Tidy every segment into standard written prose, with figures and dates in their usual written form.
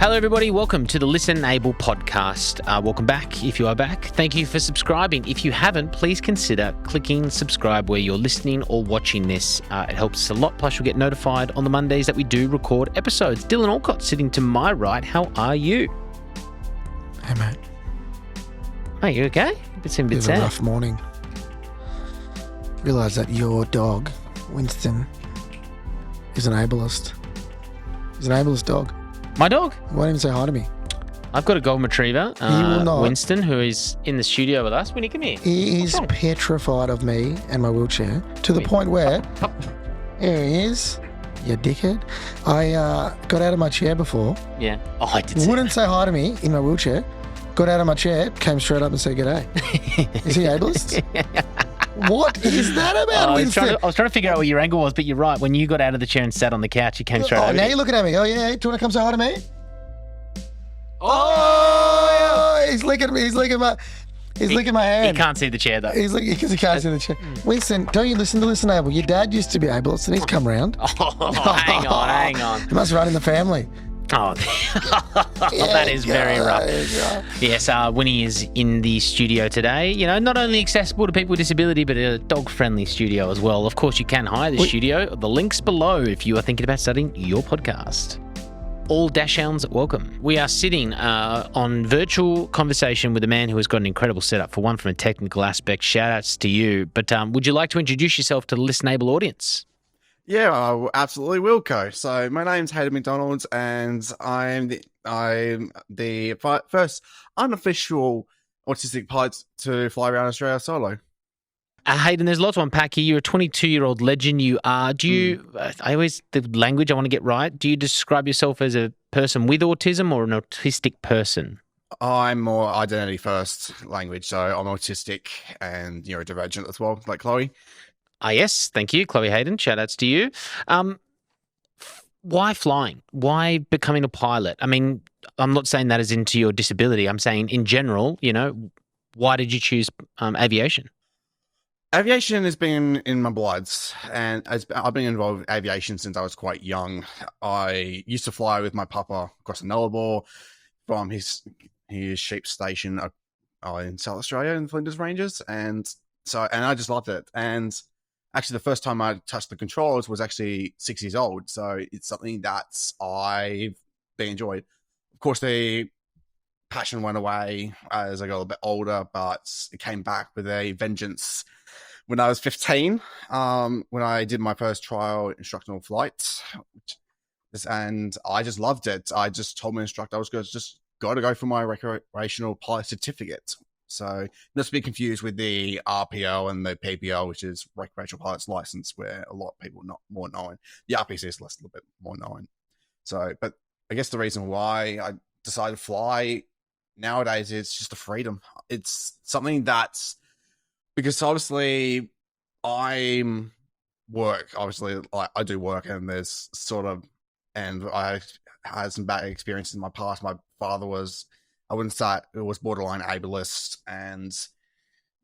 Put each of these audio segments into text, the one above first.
Hello, everybody. Welcome to the Listen Able podcast. Welcome back if you are back. Thank you for subscribing. If you haven't, please consider clicking subscribe where you're listening or watching this. It helps a lot. Plus, you'll get notified on the Mondays that we do record episodes. Dylan Alcott sitting to my right. How are you? Hey, mate. Are you okay? It's a bit Bit sad. of a rough morning. Realise that your dog, Winston, is an ableist. He's an ableist dog. My dog? He won't even say hi to me. I've got a golden retriever, He will not. Winston, who is in the studio with us. Winnie, come here. He What's is wrong? petrified of me and my wheelchair to the point where, here he is, you dickhead. I got out of my chair before, Yeah. Oh, I did see wouldn't say hi to me in my wheelchair, got out of my chair, came straight up and said g'day. Is he ableist? What is that about, I was Winston? trying to figure out what your angle was, but you're right. When you got out of the chair and sat on the couch, you came straight Oh, over. now to you're looking at me. Oh, yeah. Do you want to come say hi to me? Oh! He's licking me. He's licking my He hand. can't see the chair, though. He's licking because he can't see the chair. Winston, don't you listen to Listen Able? Your dad used to be ableist and he's come round. Oh, hang on. He must run in the family. Oh, that is very rough. Yes, Winnie is in the studio today. You know, not only accessible to people with disability, but a dog-friendly studio as well. Of course, you can hire the studio. The link's below if you are thinking about starting your podcast. All Dachshunds welcome. We are sitting on virtual conversation with a man who has got an incredible setup, for one, from a technical aspect. Shout-outs to you. But would you like to introduce yourself to the Listenable audience? Yeah, I absolutely will, Co. So my name's Hayden McDonald, and I'm the first unofficial autistic pilot to fly around Australia solo. Hayden, there's a lot to unpack here. You're a 22-year-old legend. You are. Do you? The language I want to get right. Do you describe yourself as a person with autism or an autistic person? I'm more identity first language, so I'm autistic and neurodivergent as well, like Chloe. Yes, thank you, Chloe Hayden. Shout outs to you. Why flying? Why becoming a pilot? I mean, I'm not saying that as into your disability. I'm saying in general, why did you choose aviation? Aviation has been in my bloods, and I've been involved with aviation since I was quite young. I used to fly with my papa across the Nullarbor from his sheep station in South Australia in Flinders Ranges, and I just loved it. And actually, the first time I touched the controls was actually 6 years old, so it's something that I've been enjoyed. Of course, the passion went away as I got a little bit older, but it came back with a vengeance when I was 15, when I did my first trial instructional flight, and I just loved it. I just told my instructor I was got to go for my recreational pilot certificate. So not to be confused with the RPL and the PPL, which is recreational pilot's license, where a lot of people are not more known. The RPC is a little bit more known. So, but I guess the reason why I decided to fly nowadays is just the freedom. It's something that's because obviously I do work, and there's and I had some bad experiences in my past. My father was, I wouldn't say it was borderline ableist and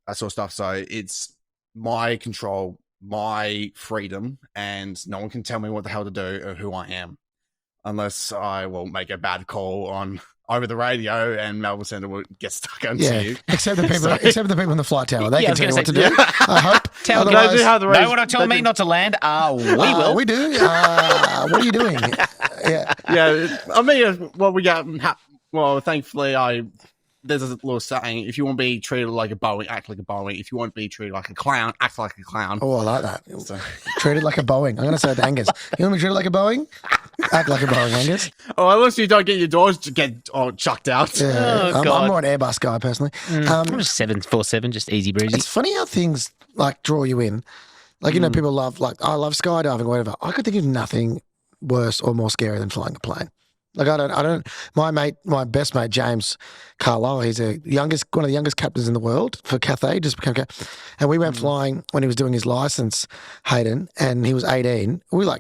that sort of stuff. So it's my control, my freedom, and no one can tell me what the hell to do or who I am, unless I will make a bad call over the radio and Melbourne Centre will get stuck onto you. Except the people in the flight tower. They Yeah, can tell you what to do. yeah. I hope. Tell Otherwise, no one will tell me not to land. We will. We do. What are you doing? Yeah. Yeah, I mean, thankfully, there's a little saying: if you want to be treated like a Boeing, act like a Boeing. If you want to be treated like a clown, act like a clown. Oh, I like that. Treated like a Boeing. I'm going to say it to Angus. You want to be treated like a Boeing? Act like a Boeing, Angus. Oh, unless you don't get your doors chucked out. Yeah. Oh, God. I'm more an Airbus guy, personally. I'm just 747, just easy breezy. It's funny how things draw you in. People love, I love skydiving or whatever. I could think of nothing worse or more scary than flying a plane. My best mate, James Carlisle, he's one of the youngest captains in the world for Cathay, just became captain. And we went flying when he was doing his license, Hayden, and he was 18. We were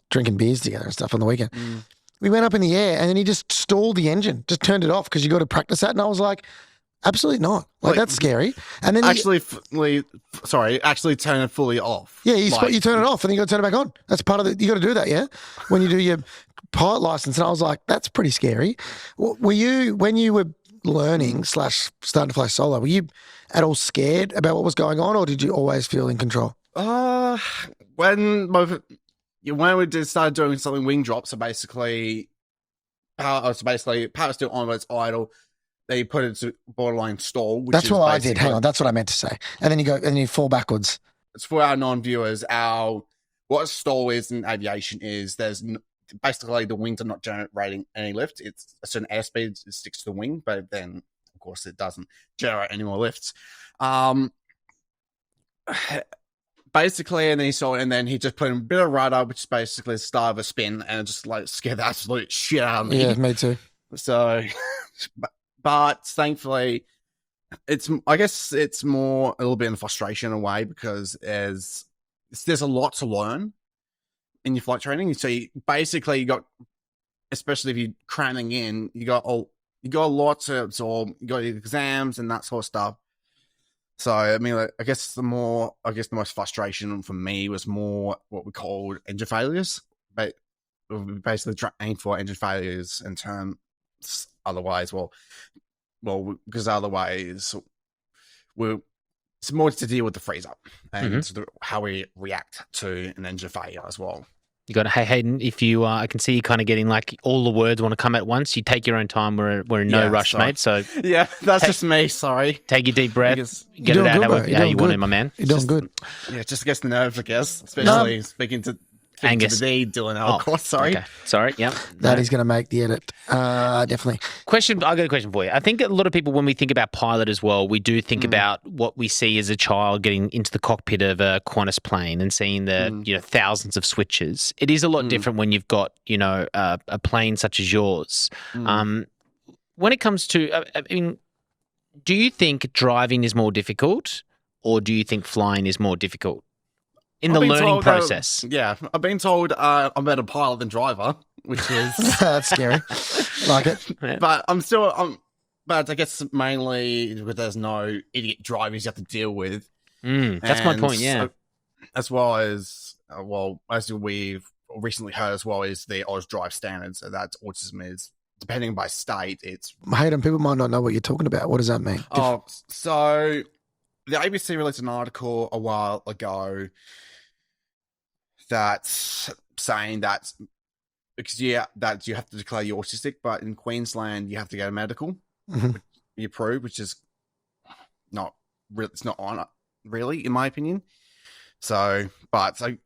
drinking beers together and stuff on the weekend. We went up in the air and then he just stalled the engine, just turned it off because you got to practice that. And I was like, Absolutely not. Like that's scary. And then actually turn it fully off. Yeah, you turn it off and then you got to turn it back on. That's part of you got to do that, yeah? When you do your pilot license. And I was like, that's pretty scary. Were you, when you were learning / starting to fly solo, were you at all scared about what was going on, or did you always feel in control? When we started doing something wing drops, so basically power still on, but it's idle. They put it to borderline stall. That's what I did. Hang on, that's what I meant to say. And then you fall backwards. It's for our non-viewers. What a stall is in aviation is basically the wings are not generating any lift. It's a certain airspeed, it sticks to the wing, but then of course it doesn't generate any more lifts. Basically, and then he just put in a bit of rudder, which is basically the start of a spin, and it just like scared the absolute shit out of me. Yeah, me too. So, but thankfully, I guess it's more a little bit in frustration in a way, because there's a lot to learn in your flight training. So you got, especially if you're cramming in, you got a lot to absorb. You got your exams and that sort of stuff. So I mean, I guess the most frustration for me was more what we called engine failures, but we basically aim for engine failures in terms. Otherwise, because otherwise, it's more to deal with the freeze up and how we react to an engine failure as well. You got to, hey Hayden, if you, I can see you kind of getting like all the words want to come at once. You take your own time. We're in no rush, sorry. Mate. So yeah, that's just me. Sorry. Take your deep breath. Get it out how you want it, my man. You're doing good. Yeah, just gets the nerves, I guess. Especially speaking to Angus. Dylan, of course. Sorry. Okay. Sorry. Yep. That is going to make the edit. Definitely. I got a question for you. I think a lot of people, when we think about pilot as well, we do think about what we see as a child getting into the cockpit of a Qantas plane and seeing the thousands of switches. It is a lot different when you've got a plane such as yours. When it comes to, I mean, do you think driving is more difficult, or do you think flying is more difficult? In the learning process. I've been told I'm a better pilot than driver, which is that's scary. Like it, yeah. But but I guess mainly because there's no idiot drivers you have to deal with. That's my point. Yeah, as well as as we've recently heard as well, is the Oz Drive standards. So that autism is, depending by state, it's. Hayden, people might not know what you're talking about. What does that mean? So the ABC released an article a while ago that's saying that because that you have to declare you're autistic, but in Queensland you have to go to medical, be approved, which is not real. It's not on really, in my opinion. So we're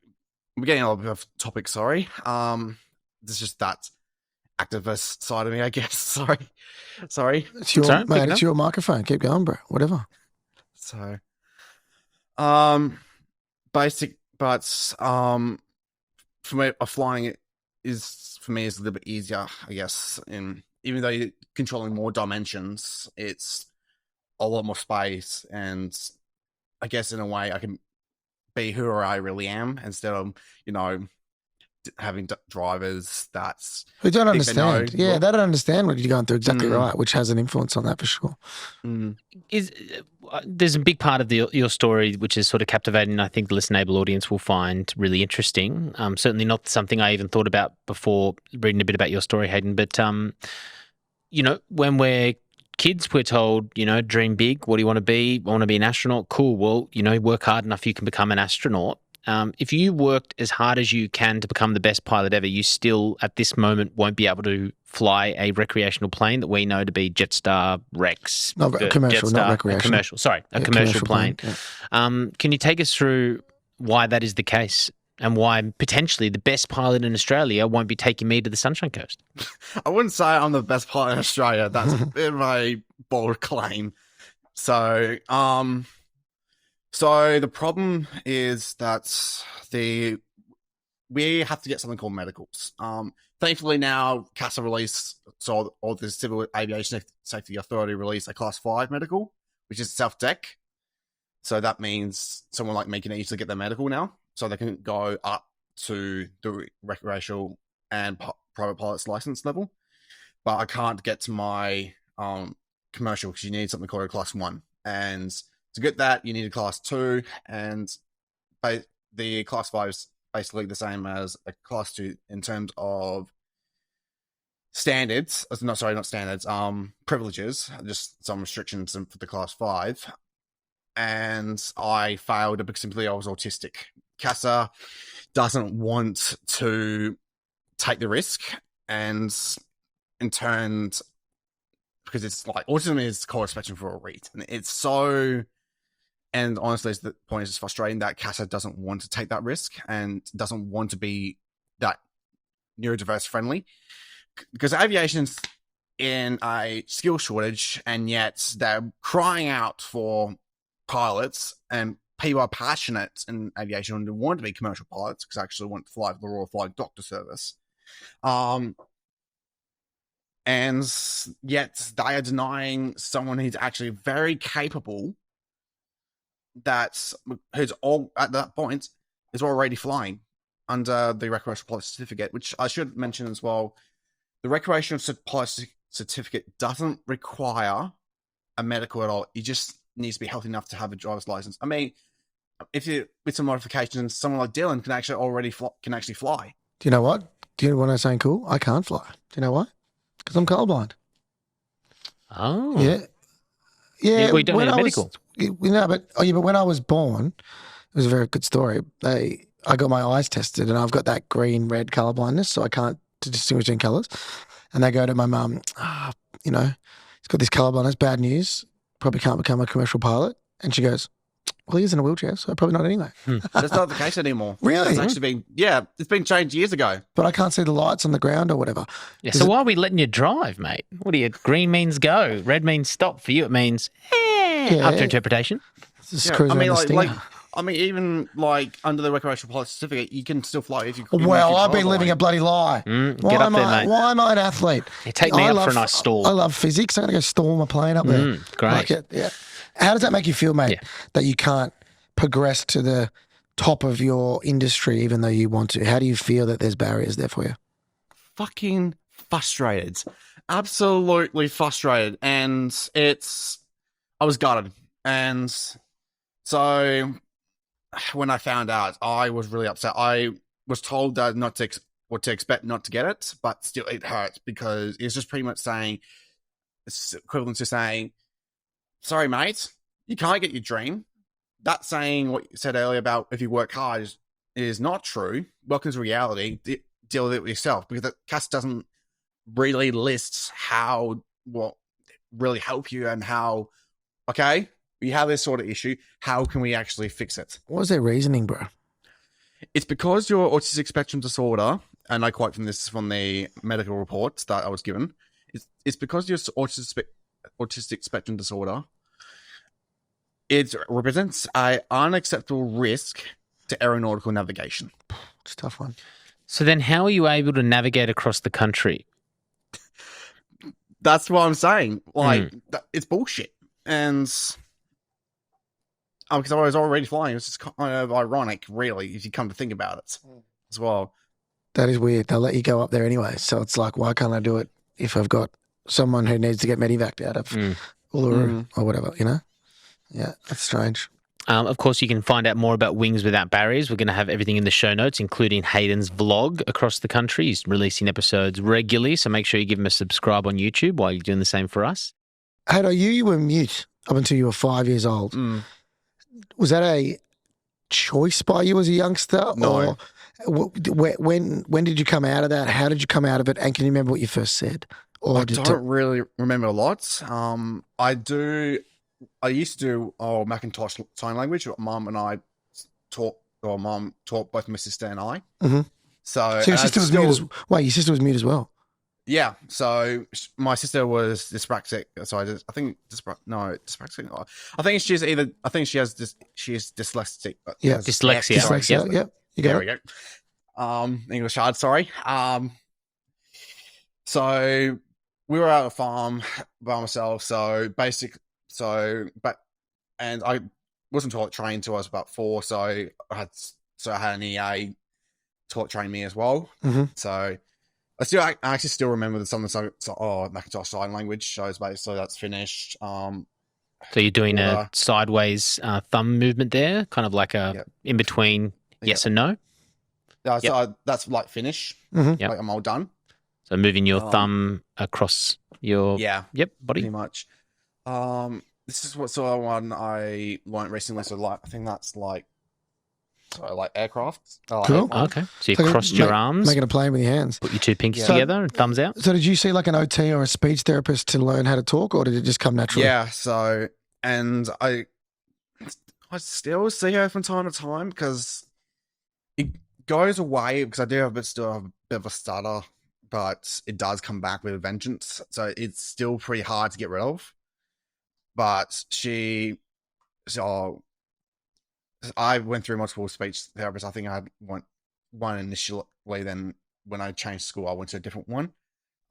getting a little bit off topic. Sorry. It's just that activist side of me, I guess. Sorry. It's your microphone. Keep going, bro. Whatever. So, basic. But for me, flying is a little bit easier, I guess. And even though you're controlling more dimensions, it's a lot more space. And I guess in a way, I can be who I really am instead of having drivers who don't understand. They don't understand what you're going through. Exactly right, which has an influence on that for sure. There's a big part of your story which is sort of captivating. I think the listen-able audience will find really interesting. Certainly not something I even thought about before reading a bit about your story, Hayden. But when we're kids, we're told, dream big. What do you want to be? I want to be an astronaut. Cool. Well, work hard enough, you can become an astronaut. If you worked as hard as you can to become the best pilot ever, you still, at this moment, won't be able to fly a recreational plane that we know to be Jetstar, Rex. No, commercial, Jetstar, not recreational. Commercial plane. Can you take us through why that is the case and why potentially the best pilot in Australia won't be taking me to the Sunshine Coast? I wouldn't say I'm the best pilot in Australia. That's a bit of a bold claim. So the problem is that we have to get something called medicals. Thankfully now CASA released, or the Civil Aviation Safety Authority released a Class 5 medical, which is self-dec. So that means someone like me can easily get their medical now, so they can go up to the recreational and private pilot's license level. But I can't get to my commercial because you need something called a class 1. And to get that, you need a class 2. And the class 5 is basically the same as a class 2 in terms of standards. Not standards, privileges, just some restrictions for the class 5. And I failed because simply I was autistic. CASA doesn't want to take the risk, and in turn, because it's like autism is called a spectrum for a reason. It's so, and honestly, the point is just frustrating that CASA doesn't want to take that risk and doesn't want to be that neurodiverse friendly, because aviation's in a skill shortage, and yet they're crying out for pilots, and people are passionate in aviation and want to be commercial pilots because they actually want to fly for the Royal Flying Doctor Service. And yet they are denying someone who's actually very capable, who's all at that point is already flying under the recreational pilot certificate, which I should mention as well. The recreational pilot certificate doesn't require a medical at all. You just needs to be healthy enough to have a driver's license. I mean, if you with some modifications, someone like Dylan can actually fly. Do you know what? Do you want to know something cool? I can't fly. Do you know why? Because I'm colorblind. Oh. Yeah. We don't need a medical. But when I was born, it was a very good story. I got my eyes tested, and I've got that green-red color blindness, so I can't distinguish between colors. And they go to my mum, he's got this color blindness, bad news, probably can't become a commercial pilot. And she goes, well, he's in a wheelchair, so probably not anyway. That's not the case anymore. Really? It's actually it's been changed years ago. But I can't see the lights on the ground or whatever. Yeah, so why are we letting you drive, mate? What do you, green means go, red means stop. For you, it means up to interpretation. Even like under the recreational pilot certificate, you can still fly if you. Well, I've been living a bloody lie. Get up there, mate. Why am I an athlete? Yeah, take me up for a nice stall. I love physics. I'm going to go storm a plane up there. Great. Yeah. How does that make you feel, mate? That you can't progress to the top of your industry even though you want to? How do you feel that there's barriers there for you? Fucking frustrated. Absolutely frustrated. And I was gutted. And so when I found out, I was really upset. I was told that what to expect not to get it, but still it hurts because it's just pretty much saying, it's equivalent to saying, sorry, mate, you can't get your dream. That saying what you said earlier about if you work hard is not true. Welcome to reality. Deal with it with yourself, because the CAS doesn't really list what really help you and how, okay, you have this sort of issue. How can we actually fix it? What was their reasoning, bro? It's because your autistic spectrum disorder, and I quote from the medical reports that I was given, it's because your autistic spectrum disorder, it represents an unacceptable risk to aeronautical navigation. It's a tough one. So then how are you able to navigate across the country? That's what I'm saying. It's bullshit. And because I was already flying, it's just kind of ironic, really, if you come to think about it as well. That is weird. They'll let you go up there anyway. So it's like, why can't I do it if I've got someone who needs to get medevaced out of Uluru or whatever, you know? Yeah, that's strange. Of course, you can find out more about Wings Without Barriers. We're going to have everything in the show notes, including Hayden's vlog across the country. He's releasing episodes regularly, so make sure you give him a subscribe on YouTube while you're doing the same for us. Hayden, you were mute up until you were 5 years old. Was that a choice by you as a youngster? No. Or when did you come out of that? How did you come out of it? And can you remember what you first said? Or I don't really remember a lot. I used to do Macintosh sign language. Mum taught both my sister and I. Mm-hmm. So your sister was mute your sister was mute as well? Yeah. So my sister was dyspraxic. So I think dyspraxic. I think she's she's dyslexic. But yeah. Dyslexia. Dyslexia. Yep. There we go. English hard. Sorry. So we were at a farm by myself. And I wasn't toilet trained until I was about 4. So I had an EA toilet train me as well. Mm-hmm. So I actually still remember some of the Macintosh Sign Language shows, basically. That's finished. So you're doing a sideways thumb movement there, kind of like a in between yes and no? Yeah, so that's like finish. Mm-hmm. Like I'm all done. So moving your thumb across your body. Pretty much. This is what sort of one I learned recently. So like I think that's like aircraft. Cool. Okay. So you crossed your arms, making a plane with your hands. Put your two pinkies together and thumbs out. So did you see like an OT or a speech therapist to learn how to talk, or did it just come naturally? Yeah. So and I still see her from time to time because it goes away because I do still have a bit of a stutter, but it does come back with a vengeance. So it's still pretty hard to get rid of. But I went through multiple speech therapists. I think I had one initially. Then when I changed school, I went to a different one.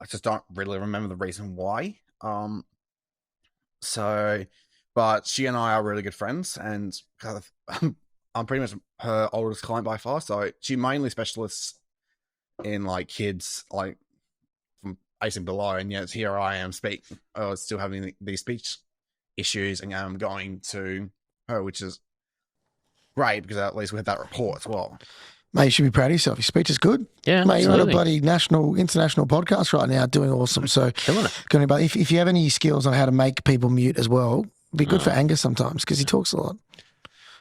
I just don't really remember the reason why. But she and I are really good friends, and I'm pretty much her oldest client by far. So she mainly specialists in like kids, like from 18 below, and yet here I am still having these speech issues, and I'm going to her, which is great because at least we had that report as well. Mate, you should be proud of yourself. Your speech is good. Yeah, mate, absolutely. you're on a bloody international podcast right now, doing awesome. So, killing it. If you have any skills on how to make people mute as well, it'd be good for Angus sometimes because he talks a lot.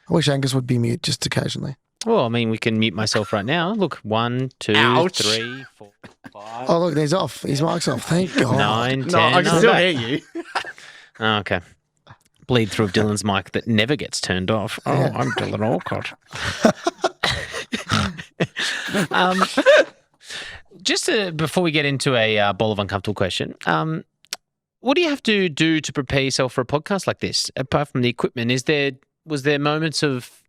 I wish Angus would be mute just occasionally. Well, I mean, we can mute myself right now. Look, 1, 2, Ouch. 3, 4, 5. Oh, look, there's off. His mic's off. Thank God. 9, 10. No, I can still hear you. Oh, okay. Bleed through of Dylan's mic that never gets turned off. Oh, Yeah. I'm Dylan Alcott. Before we get into a bowl of uncomfortable question, what do you have to do to prepare yourself for a podcast like this? Apart from the equipment, was there moments of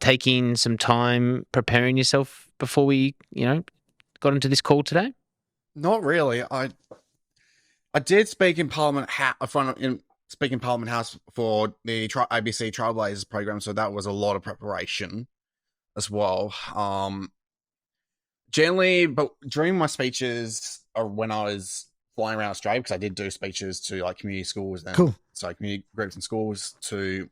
taking some time preparing yourself before we, got into this call today? Not really. I did speak in Parliament Parliament House for the ABC Trailblazers program, so that was a lot of preparation as well. Generally, but during my speeches or when I was flying around Australia, because I did do speeches to like community schools and community groups and schools to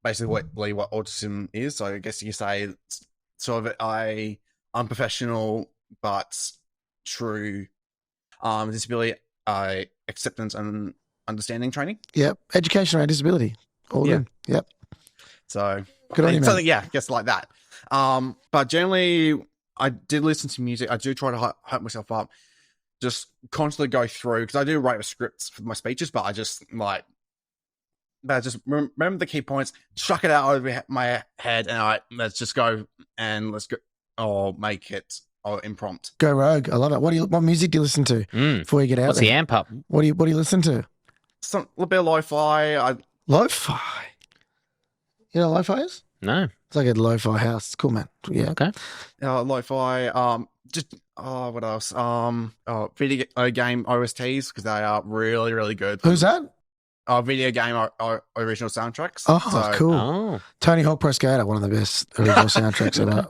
basically what autism is. So I guess you could say it's sort of a unprofessional but true disability acceptance and understanding training. Yep. Education around disability. All good. Yep. So good on you, man. I guess like that. But generally, I did listen to music. I do try to hype myself up. Just constantly go through because I do write scripts for my speeches, but I just remember the key points, chuck it out over my head, and let's just go and let's go or make it or impromptu. Go rogue. I love it. What music do you listen to before you get out? What's there? the amp up? What do you listen to? A little bit of lo-fi. Lo-fi. You know what lo-fi is? No. It's like a lo-fi house. It's cool, man. Yeah. Okay. Lo-fi. What else? Video game OSTs because they are really, really good. Who's that? Video game original soundtracks. Oh, cool. Oh. Tony Hawk Pro Skater, one of the best original soundtracks ever.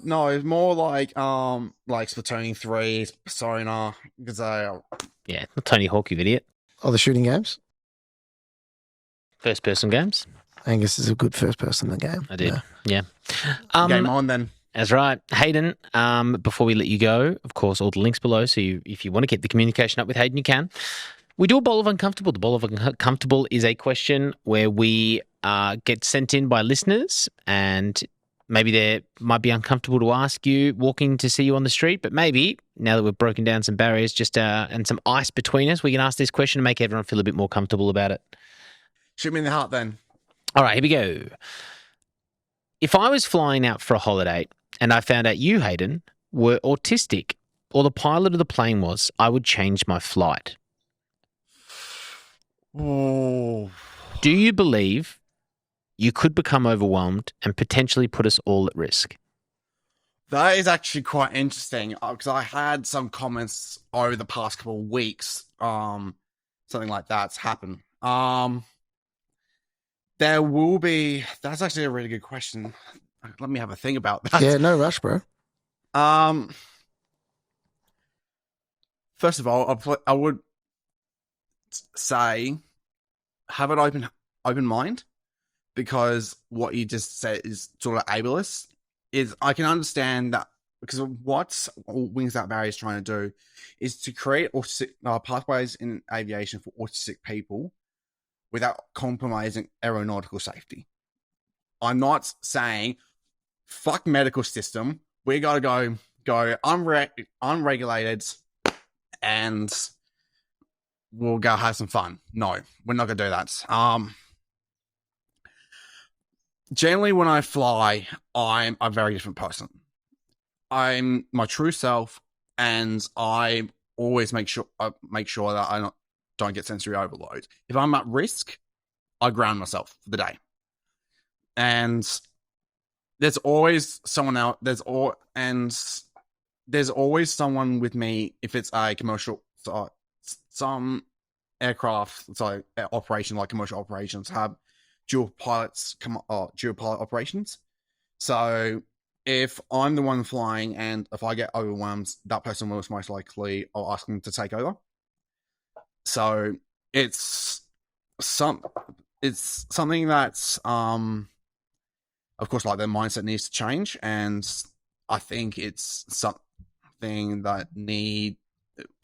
No, it's more like Splatoon 3, Persona, because Yeah, not Tony Hawk, you idiot. Oh, the shooting games. First person games. Angus is a good first person in the game. I did. Yeah. Game on then. That's right. Hayden, before we let you go, of course, all the links below. So if you want to keep the communication up with Hayden, you can. We do a bowl of uncomfortable. The bowl of uncomfortable is a question where we get sent in by listeners, and maybe they might be uncomfortable to ask you walking to see you on the street, but maybe now that we've broken down some barriers and some ice between us, we can ask this question to make everyone feel a bit more comfortable about it. Shoot me in the heart then. All right, here we go. If I was flying out for a holiday and I found out you, Hayden, were autistic, or the pilot of the plane was, I would change my flight. Oh. Do you believe you could become overwhelmed and potentially put us all at risk? That is actually quite interesting because I had some comments over the past couple of weeks. Something like that's happened. There will be. That's actually a really good question. Let me have a think about that. Yeah, no rush, bro. first of all, I would say have an open mind, because what you just said is sort of ableist. Is I can understand that, because what Wings Without Barriers is trying to do is to create pathways in aviation for autistic people without compromising aeronautical safety. I'm not saying fuck medical system. We got to go unregulated and we'll go have some fun. No, we're not going to do that. Generally, when I fly, I'm a very different person. I'm my true self, and I always make sure that I don't get sensory overload. If I'm at risk, I ground myself for the day. And there's always someone out. There's always someone with me if it's a commercial. Some aircraft, operation like commercial operations have dual pilot operations. So if I'm the one flying and if I get overwhelmed, that person will most likely I'll ask them to take over. So it's something that's of course, like, their mindset needs to change, and I think it's something that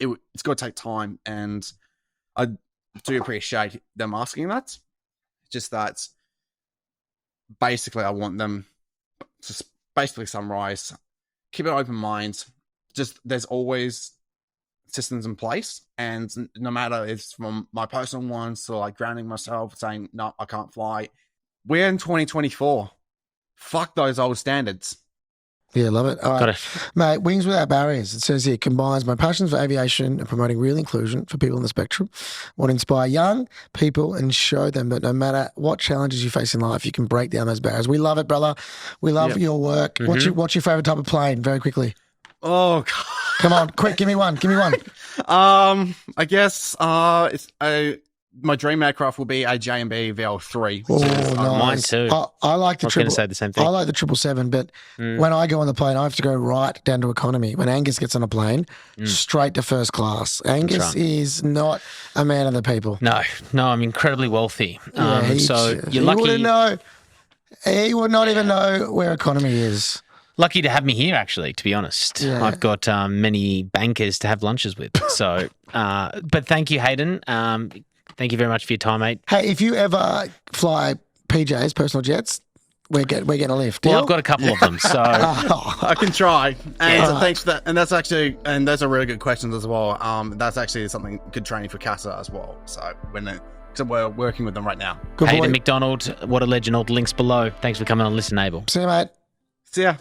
it's got to take time, and I do appreciate them asking that. Just that, basically, I want them to basically summarize, keep an open mind. Just, there's always systems in place, and no matter if it's from my personal ones to like grounding myself, saying, no, I can't fly. We're in 2024. Fuck those old standards. Yeah, love it. All right. Got it. Mate, Wings Without Barriers, it says here, combines my passions for aviation and promoting real inclusion for people on the spectrum. Want to inspire young people and show them that no matter what challenges you face in life, you can break down those barriers. We love it, brother. We love your work. Mm-hmm. What's your favourite type of plane, very quickly? Oh, God. Come on, quick, give me one. I guess my dream aircraft will be a J&B VL3. Oh, nice. Mine too. I like the I was going to say the same thing. I like the 777, but when I go on the plane, I have to go right down to economy. When Angus gets on a plane, straight to first class. Angus is not a man of the people. No, I'm incredibly wealthy. Yeah, so you're he lucky. wouldn't know. He would not even know where economy is. Lucky to have me here, actually, to be honest. Yeah. I've got many bankers to have lunches with. So, but thank you, Hayden. Thank you very much for your time, mate. Hey, if you ever fly PJs, personal jets, we're getting a lift. Well, Deal? I've got a couple of them, so I can try. And thanks for that. And those are really good questions as well. That's actually something good training for CASA as well. So we're working with them right now. Good Hayden boy. McDonald, what a legend. All the links below. Thanks for coming on Listen Able. See you, mate. See ya.